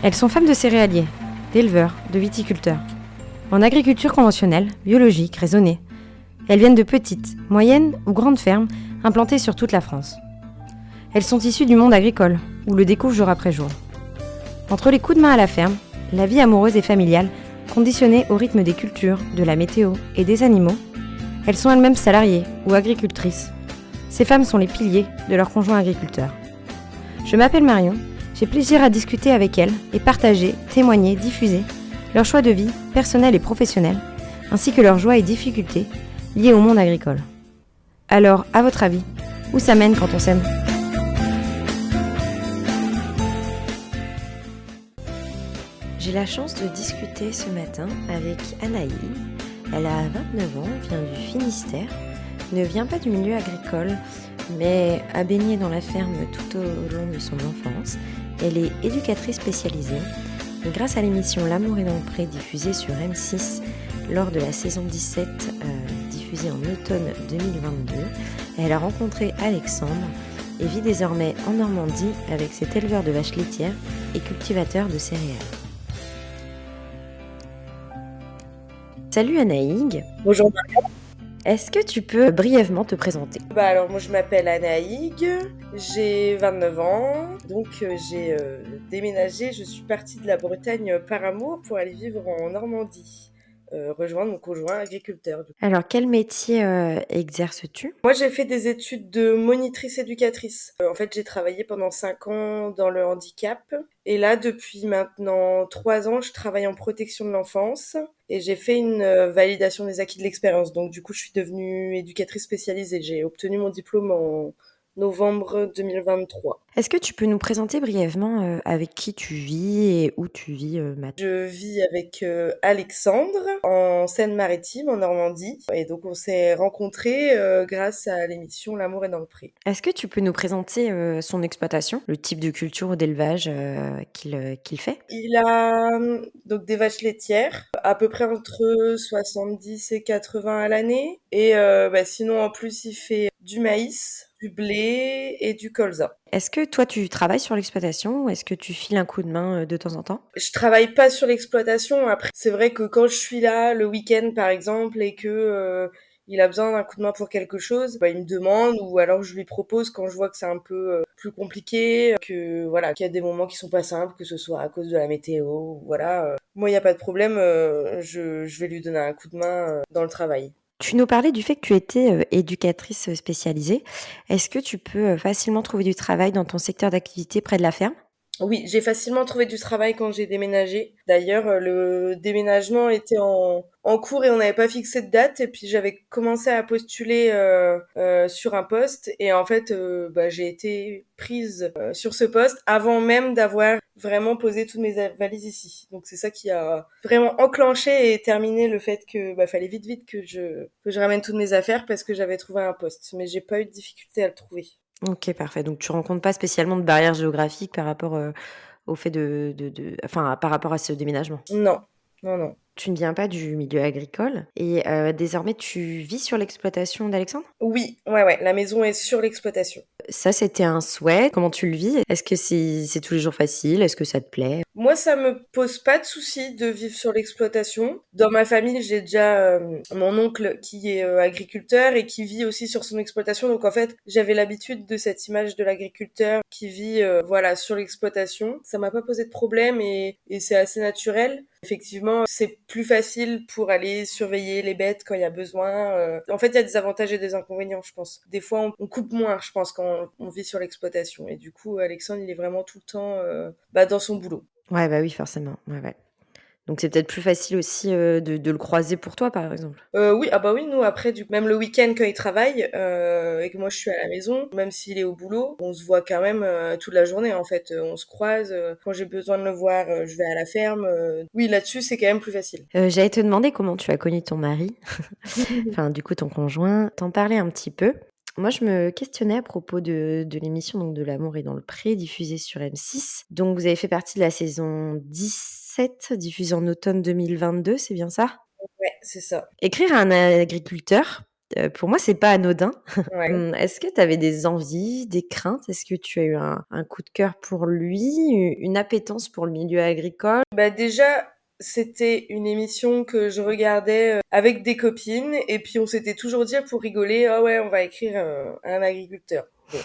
Elles sont femmes de céréaliers, d'éleveurs, de viticulteurs. En agriculture conventionnelle, biologique, raisonnée. Elles viennent de petites, moyennes ou grandes fermes implantées sur toute la France. Elles sont issues du monde agricole, où le découvre jour après jour. Entre les coups de main à la ferme, la vie amoureuse et familiale, conditionnée au rythme des cultures, de la météo et des animaux, elles sont elles-mêmes salariées ou agricultrices. Ces femmes sont les piliers de leurs conjoints agriculteurs. Je m'appelle Marion, j'ai plaisir à discuter avec elles et partager, témoigner, diffuser leurs choix de vie, personnels et professionnels, ainsi que leurs joies et difficultés liées au monde agricole. Alors, à votre avis, où ça mène quand on s'aime ? J'ai la chance de discuter ce matin avec Anaïg. Elle a 29 ans, vient du Finistère, ne vient pas du milieu agricole, mais a baigné dans la ferme tout au long de son enfance. Elle est éducatrice spécialisée et grâce à l'émission L'amour est dans le pré diffusée sur M6 lors de la saison 17 diffusée en automne 2022, elle a rencontré Alexandre et vit désormais en Normandie avec cet éleveur de vaches laitières et cultivateur de céréales. Salut Anaïg. Bonjour. Est-ce que tu peux brièvement te présenter ? Alors moi je m'appelle Anaïg, j'ai 29 ans, donc j'ai déménagé, je suis partie de la Bretagne par amour pour aller vivre en Normandie, rejoindre mon conjoint agriculteur. Alors quel métier exerces-tu ? Moi j'ai fait des études de monitrice éducatrice. En fait j'ai travaillé pendant 5 ans dans le handicap et là depuis maintenant 3 ans je travaille en protection de l'enfance. Et j'ai fait une validation des acquis de l'expérience. Donc du coup, je suis devenue éducatrice spécialisée. J'ai obtenu mon diplôme en novembre 2023. Est-ce que tu peux nous présenter brièvement avec qui tu vis et où tu vis maintenant ? Je vis avec Alexandre en Seine-Maritime, en Normandie. Et donc on s'est rencontrés grâce à l'émission L'amour est dans le pré. Est-ce que tu peux nous présenter son exploitation, le type de culture ou d'élevage qu'il fait ? Il a donc des vaches laitières, à peu près entre 70 et 80 à l'année. Et sinon, en plus, il fait du maïs, du blé et du colza. Est-ce que toi, tu travailles sur l'exploitation ou est-ce que tu files un coup de main de temps en temps ? Je travaille pas sur l'exploitation. Après, c'est vrai que quand je suis là le week-end, par exemple, et que il a besoin d'un coup de main pour quelque chose, il me demande ou alors je lui propose quand je vois que c'est un peu plus compliqué, que voilà, qu'il y a des moments qui sont pas simples, que ce soit à cause de la météo, voilà. Moi, il y a pas de problème, je vais lui donner un coup de main dans le travail. Tu nous parlais du fait que tu étais éducatrice spécialisée. Est-ce que tu peux facilement trouver du travail dans ton secteur d'activité près de la ferme ? Oui, j'ai facilement trouvé du travail quand j'ai déménagé. D'ailleurs, le déménagement était en cours et on n'avait pas fixé de date. Et puis j'avais commencé à postuler sur un poste. Et en fait, j'ai été prise sur ce poste avant même d'avoir vraiment posé toutes mes valises ici. Donc c'est ça qui a vraiment enclenché et terminé le fait que fallait vite que je ramène toutes mes affaires parce que j'avais trouvé un poste. Mais j'ai pas eu de difficulté à le trouver. Ok, parfait. Donc tu rencontres pas spécialement de barrières géographiques par rapport au fait par rapport à ce déménagement ? Non, non. Tu ne viens pas du milieu agricole et désormais tu vis sur l'exploitation d'Alexandre ? Oui, ouais, la maison est sur l'exploitation. Ça, c'était un souhait. Comment tu le vis ? Est-ce que c'est tous les jours facile ? Est-ce que ça te plaît ? Moi, ça me pose pas de souci de vivre sur l'exploitation. Dans ma famille, j'ai déjà mon oncle qui est agriculteur et qui vit aussi sur son exploitation. Donc en fait, j'avais l'habitude de cette image de l'agriculteur qui vit sur l'exploitation. Ça m'a pas posé de problème et c'est assez naturel. Effectivement, c'est plus facile pour aller surveiller les bêtes quand il y a besoin. En fait, il y a des avantages et des inconvénients, je pense. Des fois, on coupe moins, je pense, quand on vit sur l'exploitation. Et du coup, Alexandre, il est vraiment tout le temps dans son boulot. Ouais, bah oui, forcément. Ouais. Donc c'est peut-être plus facile aussi de le croiser pour toi, par exemple. Oui, oui, nous après, même le week-end quand il travaille et que moi je suis à la maison, même s'il est au boulot, on se voit quand même toute la journée en fait. On se croise. Quand j'ai besoin de le voir, je vais à la ferme. Oui, là-dessus c'est quand même plus facile. J'allais te demander comment tu as connu ton mari, enfin du coup ton conjoint. T'en parlais un petit peu. Moi, je me questionnais à propos de l'émission donc de L'amour est dans le pré, diffusée sur M6. Donc, vous avez fait partie de la saison 17, diffusée en automne 2022, c'est bien ça ? Ouais, c'est ça. Écrire à un agriculteur, Pour moi, c'est pas anodin. Ouais. Est-ce que tu avais des envies, des craintes? Est-ce que tu as eu un coup de cœur pour lui, une appétence pour le milieu agricole? Bah, déjà, c'était une émission que je regardais, avec des copines et puis on s'était toujours dit pour rigoler: «Ah ouais, on va écrire un agriculteur». Bon,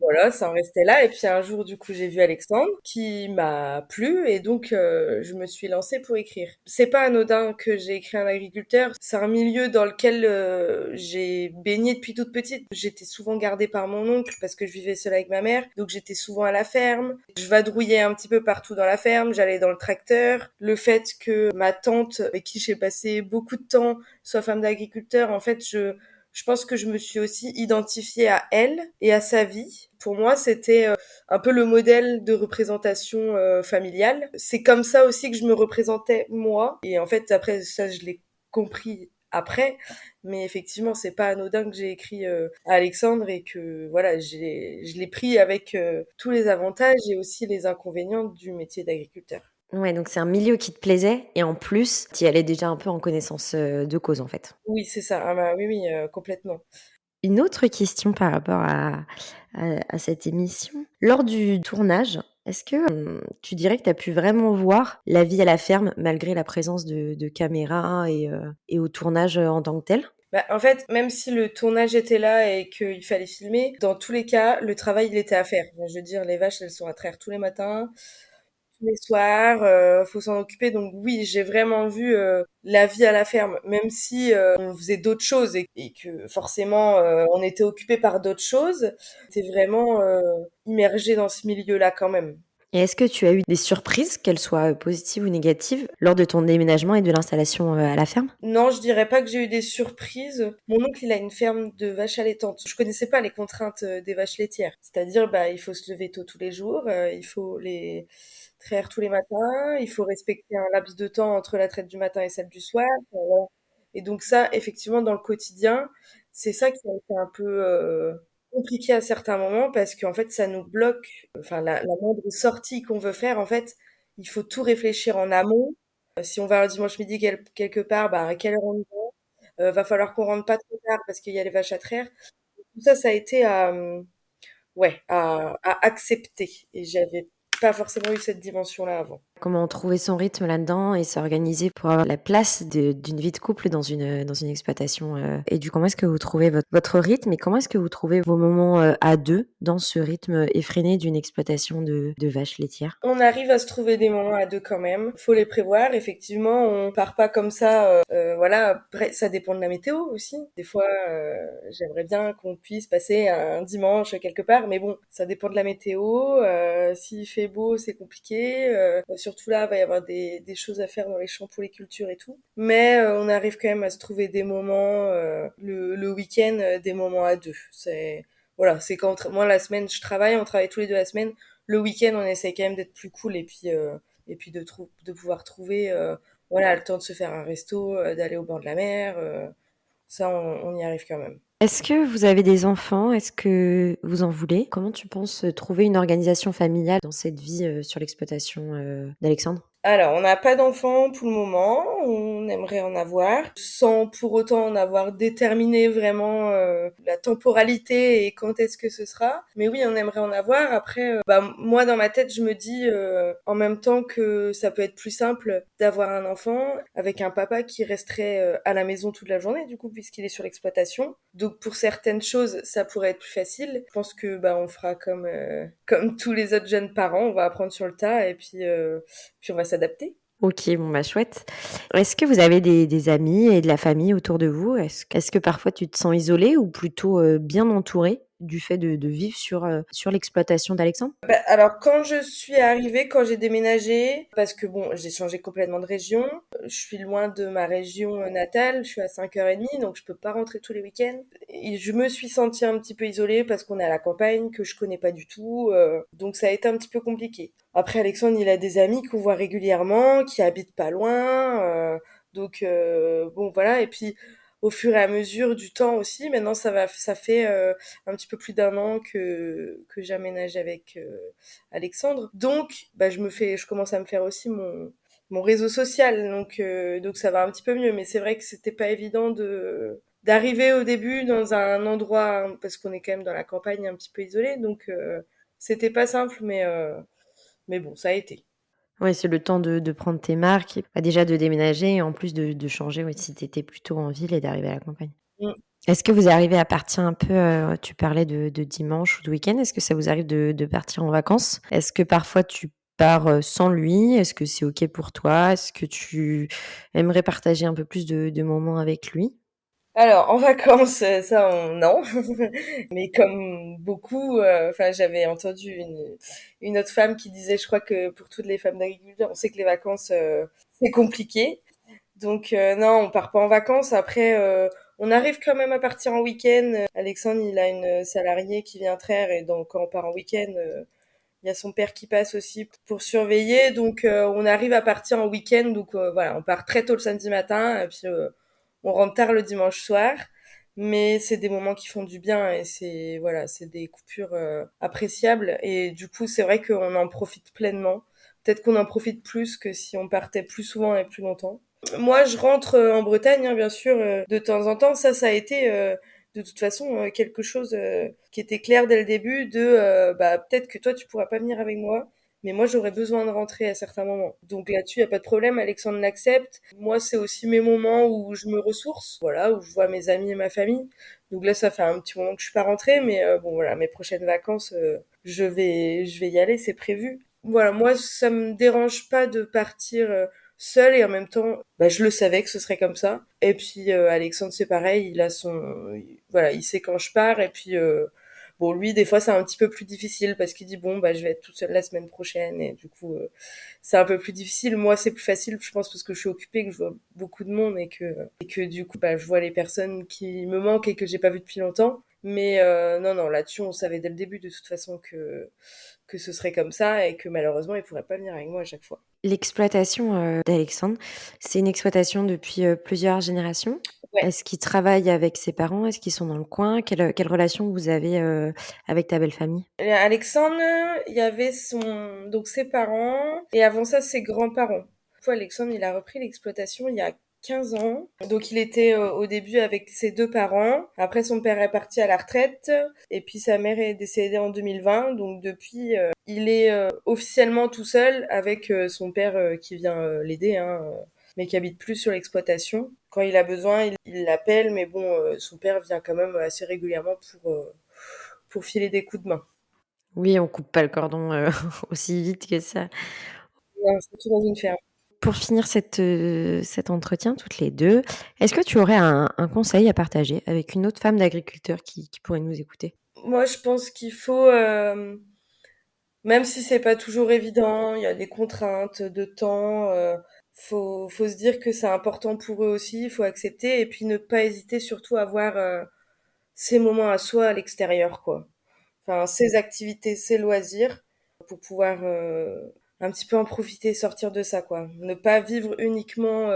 voilà, ça en restait là et puis un jour, du coup, j'ai vu Alexandre qui m'a plu et donc je me suis lancée pour écrire. C'est pas anodin que j'ai écrit un agriculteur, c'est un milieu dans lequel j'ai baigné depuis toute petite. J'étais souvent gardée par mon oncle parce que je vivais seule avec ma mère, donc j'étais souvent à la ferme. Je vadrouillais un petit peu partout dans la ferme, j'allais dans le tracteur. Le fait que ma tante, avec qui j'ai passé beaucoup de temps, soit femme d'agriculteur, en fait, je pense que je me suis aussi identifiée à elle et à sa vie. Pour moi, c'était un peu le modèle de représentation familiale. C'est comme ça aussi que je me représentais moi. Et en fait, après ça, je l'ai compris après. Mais effectivement, c'est pas anodin que j'ai écrit à Alexandre et que voilà, je l'ai pris avec tous les avantages et aussi les inconvénients du métier d'agriculteur. Ouais, donc c'est un milieu qui te plaisait et en plus, tu y allais déjà un peu en connaissance, de cause, en fait. Oui, c'est ça. Ah bah oui, oui, complètement. Une autre question par rapport à cette émission. Lors du tournage, est-ce que, tu dirais que tu as pu vraiment voir la vie à la ferme malgré la présence de caméras et au tournage, en tant que tel? Bah, en fait, même si le tournage était là et qu'il fallait filmer, dans tous les cas, le travail, il était à faire. Je veux dire, les vaches, elles sont à traire tous les matins, tous les soirs, faut s'en occuper. Donc oui, j'ai vraiment vu la vie à la ferme, même si on faisait d'autres choses et que forcément on était occupé par d'autres choses. C'était vraiment immergé dans ce milieu-là quand même. Et est-ce que tu as eu des surprises, qu'elles soient, positives ou négatives, lors de ton déménagement et de l'installation, à la ferme? Non, je dirais pas que j'ai eu des surprises. Mon oncle, il a une ferme de vaches allaitantes. Je connaissais pas les contraintes des vaches laitières. C'est-à-dire, bah, il faut se lever tôt tous les jours, il faut les traire tous les matins, il faut respecter un laps de temps entre la traite du matin et celle du soir. Voilà. Et donc ça, effectivement, dans le quotidien, c'est ça qui a été un peu compliqué à certains moments parce qu'en fait, ça nous bloque. Enfin, la moindre sortie qu'on veut faire, en fait, il faut tout réfléchir en amont. Si on va un dimanche midi quelque part, bah, à quelle heure on y va? Va falloir qu'on rentre pas trop tard parce qu'il y a les vaches à traire. Tout ça, ça a été ouais, à accepter. Et j'avais pas forcément eu cette dimension-là avant. Comment trouver son rythme là-dedans et s'organiser pour avoir la place d'une vie de couple dans une exploitation, et du comment est-ce que vous trouvez votre rythme et comment est-ce que vous trouvez vos moments, à 2 dans ce rythme effréné d'une exploitation de vaches laitières? On arrive à se trouver des moments à deux quand même. Faut les prévoir. Effectivement, on part pas comme ça. Voilà. Après, ça dépend de la météo aussi. Des fois, j'aimerais bien qu'on puisse passer un dimanche quelque part, mais bon, ça dépend de la météo. S'il fait beau, c'est compliqué. Surtout là, il va y avoir des choses à faire dans les champs pour les cultures et tout. Mais on arrive quand même à se trouver des moments le week-end, des moments à deux. C'est voilà, c'est quand moi la semaine je travaille, on travaille tous les deux la semaine. Le week-end, on essaie quand même d'être plus cool et puis de pouvoir trouver voilà le temps de se faire un resto, d'aller au bord de la mer. Ça, on y arrive quand même. Est-ce que vous avez des enfants? Est-ce que vous en voulez? Comment tu penses, trouver une organisation familiale dans cette vie, sur l'exploitation, d'Alexandre? Alors, on n'a pas d'enfants pour le moment, on aimerait en avoir, sans pour autant en avoir déterminé vraiment la temporalité et quand est-ce que ce sera. Mais oui, on aimerait en avoir. Après, bah, moi, dans ma tête, je me dis en même temps que ça peut être plus simple d'avoir un enfant avec un papa qui resterait à la maison toute la journée, du coup, puisqu'il est sur l'exploitation. Donc, pour certaines choses, ça pourrait être plus facile. Je pense que bah, on fera comme tous les autres jeunes parents, on va apprendre sur le tas et puis on va s'adapter. OK, bon, bah, chouette. Est-ce que vous avez des amis et de la famille autour de vous? Est-ce que parfois tu te sens isolée ou plutôt, bien entourée du fait de vivre sur l'exploitation d'Alexandre? Bah, alors quand je suis arrivée, quand j'ai déménagé, parce que bon, j'ai changé complètement de région, je suis loin de ma région natale, je suis à 5h30, donc je peux pas rentrer tous les week-ends. Et je me suis sentie un petit peu isolée parce qu'on est à la campagne, que je connais pas du tout, donc ça a été un petit peu compliqué. Après, Alexandre, il a des amis qu'on voit régulièrement, qui habitent pas loin, donc bon voilà, et puis au fur et à mesure du temps aussi, maintenant ça fait un petit peu plus d'un an que j'aménage avec Alexandre. Donc, bah, je commence à me faire aussi mon réseau social. Donc ça va un petit peu mieux. Mais c'est vrai que c'était pas évident d'arriver au début dans un endroit, parce qu'on est quand même dans la campagne un petit peu isolé, donc c'était pas simple, mais bon, ça a été. Ouais, c'est le temps de prendre tes marques et bah, déjà de déménager et en plus de changer, ouais, si tu étais plutôt en ville et d'arriver à la campagne. Mm. Est-ce que vous arrivez à partir un peu, tu parlais de dimanche ou de week-end, est-ce que ça vous arrive de partir en vacances? Est-ce que parfois tu pars, sans lui? Est-ce que c'est OK pour toi? Est-ce que tu aimerais partager un peu plus de moments avec lui? Alors, en vacances, ça, non. Mais comme beaucoup, enfin, j'avais entendu une autre femme qui disait, je crois que pour toutes les femmes d'agriculteurs, on sait que les vacances, c'est compliqué. Donc, non, on part pas en vacances. Après, on arrive quand même à partir en week-end. Alexandre, il a une salariée qui vient traire, et donc quand on part en week-end, il y a son père qui passe aussi pour surveiller. Donc, on arrive à partir en week-end. Donc, voilà, on part très tôt le samedi matin, et puis on rentre tard le dimanche soir. Mais c'est des moments qui font du bien, et c'est voilà, c'est des coupures appréciables. Et du coup, c'est vrai qu'on en profite pleinement. Peut-être qu'on en profite plus que si on partait plus souvent et plus longtemps. Moi, je rentre en Bretagne, hein, bien sûr, de temps en temps. Ça a été de toute façon quelque chose qui était clair dès le début de bah peut-être que toi tu pourras pas venir avec moi, mais moi j'aurais besoin de rentrer à certains moments. Donc là-dessus, il y a pas de problème, Alexandre l'accepte. Moi, c'est aussi mes moments où je me ressource, voilà, où je vois mes amis et ma famille. Donc là, ça fait un petit moment que je suis pas rentrée, mais bon voilà, mes prochaines vacances, je vais y aller, c'est prévu. Voilà, moi ça me dérange pas de partir seule, et en même temps, bah, je le savais que ce serait comme ça. Et puis Alexandre, c'est pareil, voilà, il sait quand je pars. Et puis bon, lui, des fois, c'est un petit peu plus difficile parce qu'il dit bon, bah, je vais être toute seule la semaine prochaine, et du coup, c'est un peu plus difficile. Moi, c'est plus facile, je pense, parce que je suis occupée, que je vois beaucoup de monde, et que du coup, bah, je vois les personnes qui me manquent et que j'ai pas vues depuis longtemps. Mais non, non, là-dessus, on savait dès le début de toute façon que ce serait comme ça, et que malheureusement, il pourrait pas venir avec moi à chaque fois. L'exploitation, d'Alexandre, c'est une exploitation depuis, plusieurs générations? Ouais. Est-ce qu'il travaille avec ses parents? Est-ce qu'ils sont dans le coin? Quelle relation vous avez, avec ta belle famille? Alexandre, il y avait donc ses parents, et avant ça, ses grands-parents. Du coup, Alexandre, il a repris l'exploitation il y a 15 ans. Donc, il était au début avec ses deux parents. Après, son père est parti à la retraite, et puis sa mère est décédée en 2020. Donc, depuis, il est officiellement tout seul avec son père qui vient l'aider, hein, mais qui habite plus sur l'exploitation. Quand il a besoin, il l'appelle, mais bon, son père vient quand même assez régulièrement pour filer des coups de main. Oui, on coupe pas le cordon, aussi vite que ça. Non, surtout dans une ferme. Pour finir cet entretien toutes les 2, est-ce que tu aurais un conseil à partager avec une autre femme d'agriculteur qui pourrait nous écouter? Moi, je pense qu'il faut, même si c'est pas toujours évident, il y a des contraintes de temps, faut se dire que c'est important pour eux aussi, il faut accepter, et puis ne pas hésiter surtout à avoir ses moments à soi à l'extérieur, quoi. Enfin, ses activités, ses loisirs, pour pouvoir un petit peu en profiter, sortir de ça, quoi. Ne pas vivre uniquement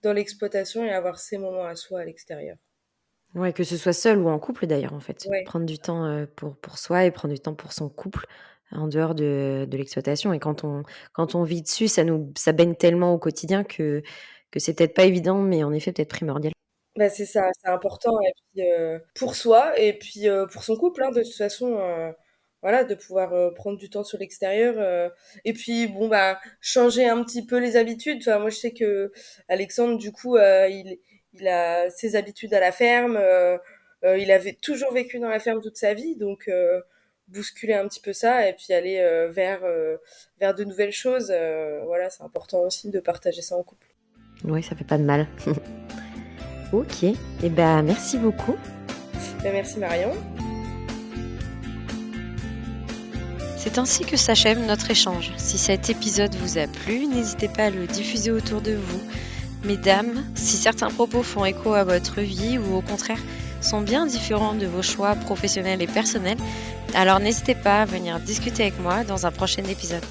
dans l'exploitation, et avoir ses moments à soi à l'extérieur. Ouais, que ce soit seul ou en couple d'ailleurs, en fait. Ouais. Prendre du temps, pour soi et prendre du temps pour son couple, en dehors de l'exploitation et quand on vit dessus, ça baigne tellement au quotidien que c'est peut-être pas évident, mais en effet peut-être primordial. Bah, c'est ça, c'est important, et puis pour soi, et puis pour son couple, hein, de toute façon, voilà, de pouvoir prendre du temps sur l'extérieur, et puis bon, bah, changer un petit peu les habitudes. Enfin, moi, je sais que Alexandre, du coup, il a ses habitudes à la ferme, il avait toujours vécu dans la ferme toute sa vie, donc bousculer un petit peu ça, et puis aller vers de nouvelles choses, voilà, c'est important aussi de partager ça en couple. Oui, ça fait pas de mal. OK et ben, merci beaucoup. Ben, merci Marion. C'est ainsi que s'achève notre échange. Si cet épisode vous a plu, n'hésitez pas à le diffuser autour de vous. Mesdames, si certains propos font écho à votre vie ou au contraire sont bien différents de vos choix professionnels et personnels, alors n'hésitez pas à venir discuter avec moi dans un prochain épisode.